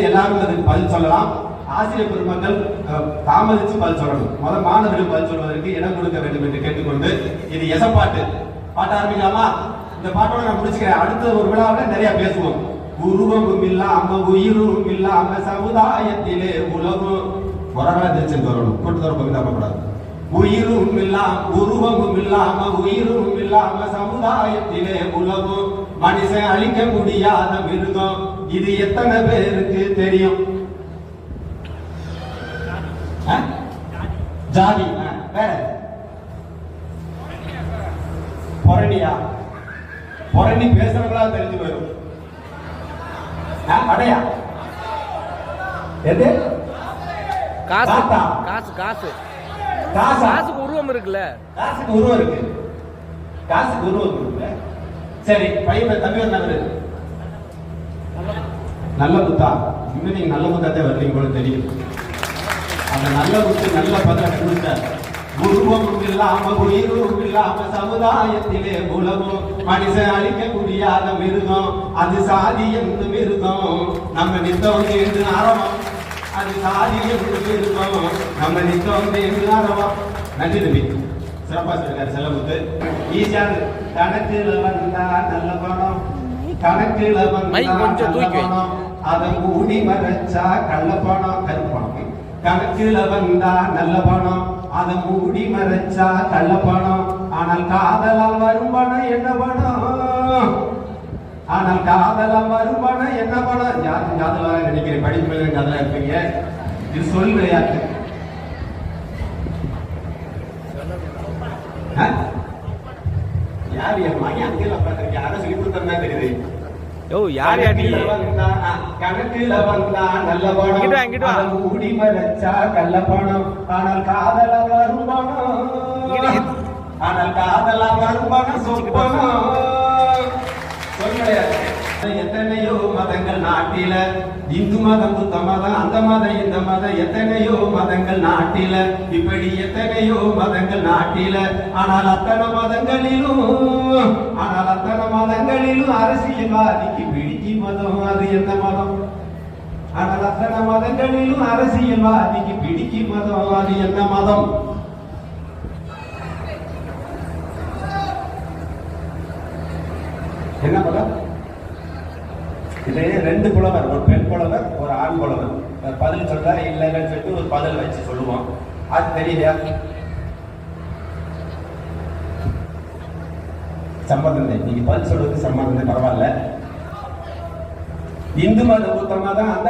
எல்லாரும் அதுக்கு பதில் சொல்லலாம். ஆசிரியர் பெருமக்கள் தாமதிச்சு பதில் சொல்லணும். மாணவர்கள் பதில் சொல்வதற்கு இடம் கொடுக்க வேண்டும் என்று கேட்டுக்கொண்டு, இது எசப்பாட்டு பாட்ட ஆரம்பிக்கலாமா? இந்த பாட்டோட நான் முடிச்சுக்கிறேன். அடுத்த ஒரு விழாவில் நிறைய பேசுவோம். உருவமும் இல்லாம உயிரும் இல்லாம சமுதாயத்திலே உலகம் வரணும் கூட்டுத்தர பகுதி கூடாது. உயிரும் இல்லாம உருவமும் இல்லாம உயிரும் இல்லாம சமுதாயத்திலே உலகம் மனுஷன் அழிக்க முடியாத மிருகம். இது எத்தனை பேருக்கு தெரியும்? ஜாதி வேற பொரணியா? பொரணி பேசுறவங்களா தெரிஞ்சு போயிடும். அடையா எது? காசு காசு காசு காசுக்கு உருவம் இருக்குல்ல. காசுக்கு உருவம் இருக்கு. காசுக்கு உருவம் இருக்கு. சரி, பையன் தம்பி வந்தாரு நல்ல புத்தா. இன்னும் நீங்க நல்ல புத்தாத்தே வரலீங்க போல தெரியும். அந்த நல்ல புத்து நல்ல பதில கொடுத்தார். உருவமும் இல்லாம உயிரும் இல்லாம சமுதாயத்திலே உலகம் மனுஷன் அழிக்க முடியாத மிருகம். அது சாதி என்று மிருகம் நம்ம நித்தம் என்று ஆரம்பம். அது சாதி என்று மிருகம் நம்ம நித்தம் என்று ஆரம்பம். நன்றி தம்பி, சிறப்பா சொல்லிருக்காரு செல்லமுத்து. ஈஸியான கணக்குல வந்தா நல்ல பணம், கணக்குல வந்தா அதை மூடி மறைச்சா கள்ள பணம் கருப்பணம். கணக்குல வந்தா நல்ல பணம், அதை மூடி மறைச்சா கள்ள பணம். ஆனால் காதலால் வரும் பணம் என்ன பணம்? ஆனால் காதலால் வரும் பணம் என்ன பணம்? யாருக்கு காதலா நினைக்கிறேன்? படிப்பு காதலா இருப்பீங்க. இது சொல் விளையாட்டு. யார் என் மகன் அங்கெல்லாம் பார்த்திருக்கேன். யாரும் சொல்லி கொடுத்தா தெரியுது. கணக்குல வந்தா நல்ல பணம், மூடி மறைச்சா கள்ள பணம். ஆனால் காதல வரும் பணம், ஆனால் காதல வரும் பணம் சொப்பனம். எத்தனையோ மதங்கள் நாட்டில, இந்து மதம் புத்த மதம் அந்த மதம் இந்த மதம், எத்தனையோ மதங்கள் நாட்டில, இப்படி எத்தனையோ மதங்கள் நாட்டில. ஆனால் அத்தனை மதங்களிலும் அரசியல்வாதிக்கு பிடிச்சி மதம் அது எந்த மதம்? ஆனால் அத்தனை மதங்களிலும் அரசியல்வாதிக்கு பிடிச்சி மதம் அது எந்த மதம்? என்ன மதம்? இதே ரெண்டு புலவர், ஒரு பெண் புலவர் ஒரு ஆண் புலவர் பதில் சொல்ற இல்லைன்னு சொல்லிட்டு ஒரு பதில் வச்சு சொல்லுவோம். அது தெரியலையா? சம்மதம். நீங்க பதில் சொல்றது சம்மதம் பரவாயில்ல. இந்து மதம் புத்த மதம் அந்த